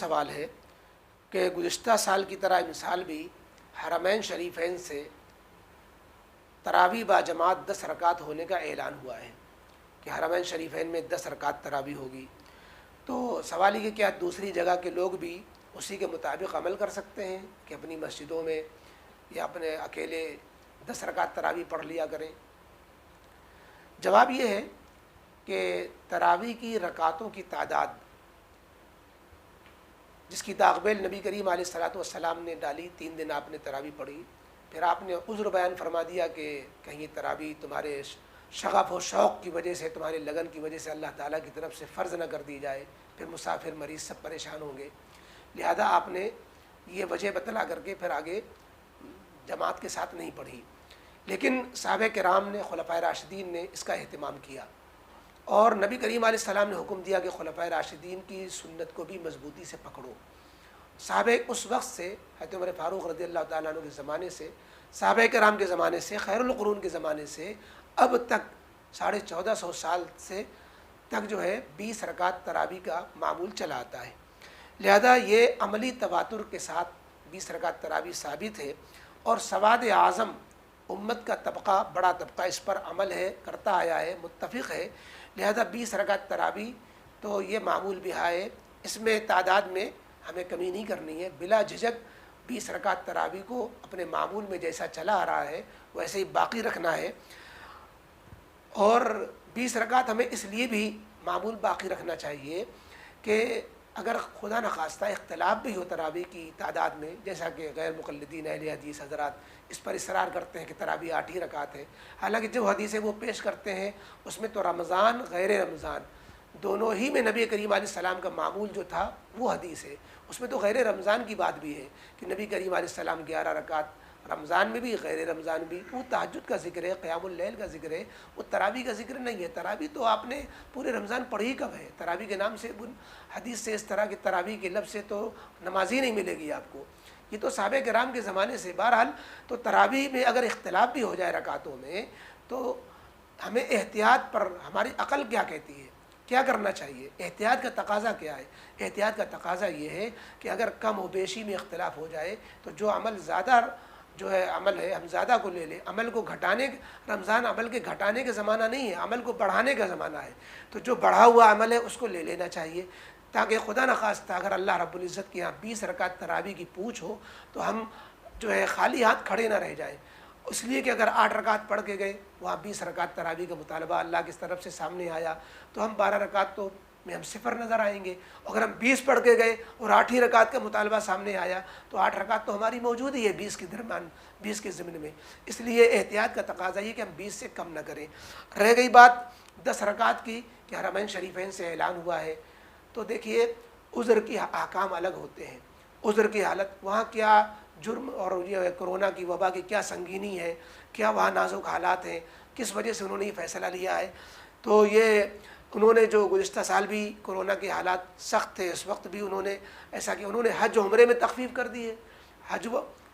سوال ہے کہ گزشتہ سال کی طرح اس سال بھی حرمین شریفین سے تراویح با جماعت 10 رکعت ہونے کا اعلان ہوا ہے کہ حرمین شریفین میں 10 رکعت تراویح ہوگی. تو سوال یہ کہ کیا دوسری جگہ کے لوگ بھی اسی کے مطابق عمل کر سکتے ہیں کہ اپنی مسجدوں میں یا اپنے اکیلے 10 رکعت تراویح پڑھ لیا کریں؟ جواب یہ ہے کہ تراویح کی رکعتوں کی تعداد جس کی داغبیل نبی کریم علیہ الصلوۃ والسلام نے ڈالی، 3 دن آپ نے تراویح پڑھی، پھر آپ نے عذر بیان فرما دیا کہ کہیں تراویح تمہارے شغف و شوق کی وجہ سے، تمہارے لگن کی وجہ سے اللہ تعالیٰ کی طرف سے فرض نہ کر دی جائے، پھر مسافر مریض سب پریشان ہوں گے، لہذا آپ نے یہ وجہ بتلا کر کے پھر آگے جماعت کے ساتھ نہیں پڑھی. لیکن صحابہ کرام نے، خلفائے راشدین نے اس کا اہتمام کیا، اور نبی کریم علیہ السلام نے حکم دیا کہ خلفائے راشدین کی سنت کو بھی مضبوطی سے پکڑو. صحابہ اس وقت سے، حضرت عمر فاروق رضی اللہ تعالیٰ عنہ کے زمانے سے، صحابہ کرام کے زمانے سے، خیر القرون کے زمانے سے اب تک 1450 سال سے تک جو ہے 20 رکعت تراویح کا معمول چلا آتا ہے. لہذا یہ عملی تواتر کے ساتھ 20 رکعت تراویح ثابت ہے، اور سواد اعظم امت کا طبقہ، بڑا طبقہ اس پر عمل ہے، کرتا آیا ہے، متفق ہے. لہذا 20 رکعت تراویح تو یہ معمول بھی ہے، اس میں تعداد میں ہمیں کمی نہیں کرنی ہے. بلا جھجک 20 رکعت تراویح کو اپنے معمول میں جیسا چلا آ رہا ہے ویسے ہی باقی رکھنا ہے. اور 20 رکعت ہمیں اس لیے بھی معمول باقی رکھنا چاہیے کہ اگر خدا نخواستہ اختلاف بھی ہو تراویح کی تعداد میں، جیسا کہ غیر مقلدین اہل حدیث حضرات اس پر اصرار کرتے ہیں کہ تراویح 8 ہی رکعت ہے، حالانکہ جو حدیثیں وہ پیش کرتے ہیں اس میں تو رمضان غیر رمضان دونوں ہی میں نبی کریم علیہ السلام کا معمول جو تھا وہ حدیث ہے. اس میں تو غیر رمضان کی بات بھی ہے کہ نبی کریم علیہ السلام 11 رکعت رمضان میں بھی، غیر رمضان بھی. وہ تہجد کا ذکر ہے، قیام اللیل کا ذکر ہے، وہ تراویح کا ذکر نہیں ہے. تراویح تو آپ نے پورے رمضان پڑھی کب ہے؟ تراویح کے نام سے حدیث سے اس طرح کی تراویح کے لفظ سے تو نماز ہی نہیں ملے گی آپ کو. یہ تو صحابہ کرام کے زمانے سے. بہرحال تو تراویح میں اگر اختلاف بھی ہو جائے رکعتوں میں تو ہمیں احتیاط پر ہماری عقل کیا کہتی ہے، کیا کرنا چاہیے. احتیاط کا تقاضا کیا ہے؟ احتیاط کا تقاضا یہ ہے کہ اگر کم و بیشی میں اختلاف ہو جائے تو جو عمل زیادہ جو ہے عمل ہے ہم زیادہ کو لے لیں. عمل کو گھٹانے، رمضان عمل کے گھٹانے کا زمانہ نہیں ہے، عمل کو بڑھانے کا زمانہ ہے. تو جو بڑھا ہوا عمل ہے اس کو لے لینا چاہیے، تاکہ خدا نخواستہ اگر اللہ رب العزت کے یہاں 20 رکعت تراویح کی پوچھ ہو تو ہم جو ہے خالی ہاتھ کھڑے نہ رہ جائیں. اس لیے کہ اگر 8 رکعت پڑھ کے گئے، وہاں 20 رکعت تراویح کا مطالبہ اللہ کی طرف سے سامنے آیا تو ہم 12 رکعت تو میں ہم صفر نظر آئیں گے. اگر ہم 20 پڑھ کے گئے اور 8 ہی رکعت کا مطالبہ سامنے آیا تو 8 رکعت تو ہماری موجود ہی ہے 20 کے درمیان، 20 کے ضمن میں. اس لیے احتیاط کا تقاضا یہ کہ ہم 20 سے کم نہ کریں. رہ گئی بات 10 رکعت کی کہ حرمین شریفین سے اعلان ہوا ہے، تو دیکھیے عذر کی احکام الگ ہوتے ہیں. عذر کی حالت وہاں کیا جرم اور یہ کرونا کی وبا کی کیا سنگینی ہے، کیا وہاں نازک حالات ہیں، کس وجہ سے انہوں نے یہ فیصلہ لیا ہے. تو یہ انہوں نے جو گزشتہ سال بھی کرونا کے حالات سخت تھے، اس وقت بھی انہوں نے ایسا کہ انہوں نے حج عمرے میں تخفیف کر دی ہے، حج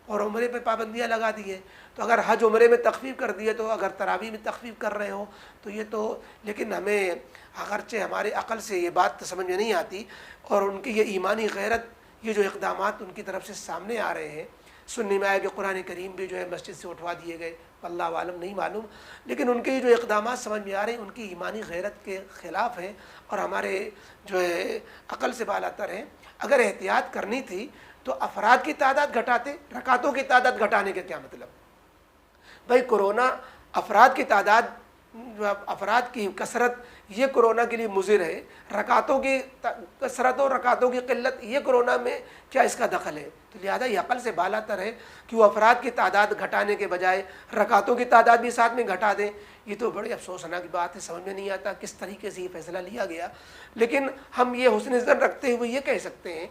اور عمرے پہ پابندیاں لگا دی ہیں. تو اگر حج عمرے میں تخفیف کر دی ہے تو اگر تراویح میں تخفیف کر رہے ہوں تو یہ تو، لیکن ہمیں اگرچہ ہمارے عقل سے یہ بات سمجھ میں نہیں آتی، اور ان کی یہ ایمانی غیرت، یہ جو اقدامات ان کی طرف سے سامنے آ رہے ہیں. سننے میں آیا کہ قرآن کریم بھی جو ہے مسجد سے اٹھوا دیے گئے، اللہ عالم نہیں معلوم، لیکن ان کے جو اقدامات سمجھ میں آ رہے ہیں ان کی ایمانی غیرت کے خلاف ہیں اور ہمارے جو ہے عقل سے بالا تر ہیں. اگر احتیاط کرنی تھی تو افراد کی تعداد گھٹاتے، رکعتوں کی تعداد گھٹانے کا کیا مطلب؟ بھائی کرونا افراد کی تعداد، افراد کی کثرت یہ کرونا کے لیے مضر ہے، رکعتوں کی کثرت اور رکعتوں کی قلت یہ کرونا میں کیا اس کا دخل ہے؟ تو لہذا یہ عقل سے بالا تر ہے کہ وہ افراد کی تعداد گھٹانے کے بجائے رکعتوں کی تعداد بھی ساتھ میں گھٹا دیں. یہ تو بڑی افسوسناک بات ہے، سمجھ میں نہیں آتا کس طریقے سے یہ فیصلہ لیا گیا. لیکن ہم یہ حسن ظن رکھتے ہوئے یہ کہہ سکتے ہیں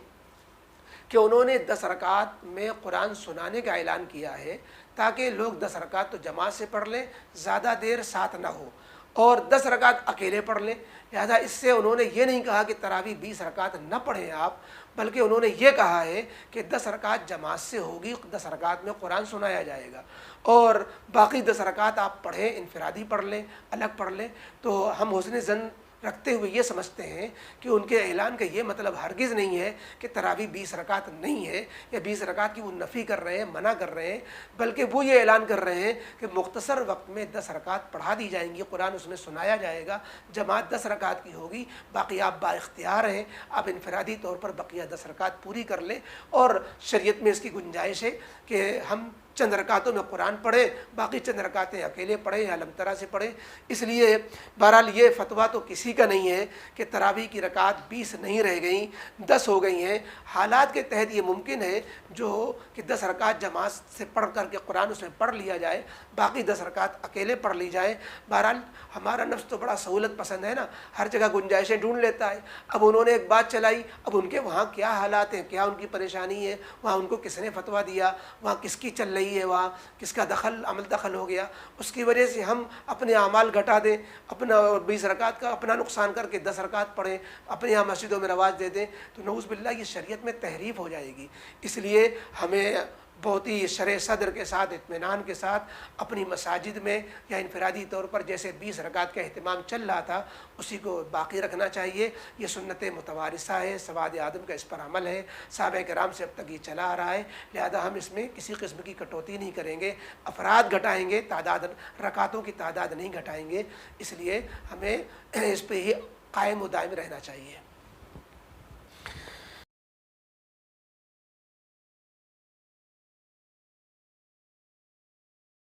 کہ انہوں نے 10 رکعت میں قرآن سنانے کا اعلان کیا ہے تاکہ لوگ 10 رکعت تو جماعت سے پڑھ لیں، زیادہ دیر ساتھ نہ ہو، اور 10 رکعت اکیلے پڑھ لیں. لہذا اس سے انہوں نے یہ نہیں کہا کہ تراویح 20 رکعت نہ پڑھیں آپ، بلکہ انہوں نے یہ کہا ہے کہ 10 رکعت جماعت سے ہوگی، 10 رکعت میں قرآن سنایا جائے گا، اور باقی 10 رکعت آپ پڑھیں، انفرادی پڑھ لیں، الگ پڑھ لیں. تو ہم حسن ظن رکھتے ہوئے یہ سمجھتے ہیں کہ ان کے اعلان کا یہ مطلب ہرگز نہیں ہے کہ تراویح 20 رکعت نہیں ہے یا 20 رکعت کی وہ نفی کر رہے ہیں، منع کر رہے ہیں، بلکہ وہ یہ اعلان کر رہے ہیں کہ مختصر وقت میں 10 رکعت پڑھا دی جائیں گی، قرآن اس میں سنایا جائے گا، جماعت 10 رکعت کی ہوگی، باقی آپ با اختیار ہیں، آپ انفرادی طور پر بقیہ 10 رکعت پوری کر لیں، اور شریعت میں اس کی گنجائش ہے کہ ہم چند رکعتوں میں قرآن پڑھیں، باقی چند رکعتیں اکیلے پڑھیں یا علم طرح سے پڑھیں۔ اس لیے بہرحال یہ فتویٰ تو کسی کا نہیں ہے کہ تراویح کی رکعت 20 نہیں رہ گئیں، 10 ہو گئی ہیں۔ حالات کے تحت یہ ممکن ہے جو کہ 10 رکعت جماعت سے پڑھ کر کے قرآن اس میں پڑھ لیا جائے، باقی 10 رکعت اکیلے پڑھ لی جائے۔ بہرحال ہمارا نفس تو بڑا سہولت پسند ہے نا، ہر جگہ گنجائشیں ڈھونڈ لیتا ہے۔ اب انہوں نے ایک بات چلائی، اب ان کے وہاں کیا حالات ہیں، کیا ان کی پریشانی ہے، وہاں ان کو کس نے فتویٰ دیا، وہاں کس کی چل رہی ہے، وہاں کس کا عمل دخل ہو گیا، اس کی وجہ سے ہم اپنے اعمال گھٹا دیں، اپنا 20 رکعت کا اپنا نقصان کر کے 10 رکعت پڑھیں، اپنے یہاں مسجدوں میں رواج دے دیں، تو نعوذ باللہ یہ شریعت میں تحریف ہو جائے گی۔ اس لیے ہمیں بہت ہی شرح صدر کے ساتھ، اطمینان کے ساتھ اپنی مساجد میں یا انفرادی طور پر جیسے 20 رکعت کا اہتمام چل رہا تھا اسی کو باقی رکھنا چاہیے۔ یہ سنت متوارثہ ہے، سواد آدم کا اس پر عمل ہے، صحابہ کرام سے اب تک یہ چلا آ رہا ہے، لہذا ہم اس میں کسی قسم کی کٹوتی نہیں کریں گے، افراد گھٹائیں گے، تعداد رکعتوں کی تعداد نہیں گھٹائیں گے۔ اس لیے ہمیں اس پہ ہی قائم و دائم رہنا چاہیے۔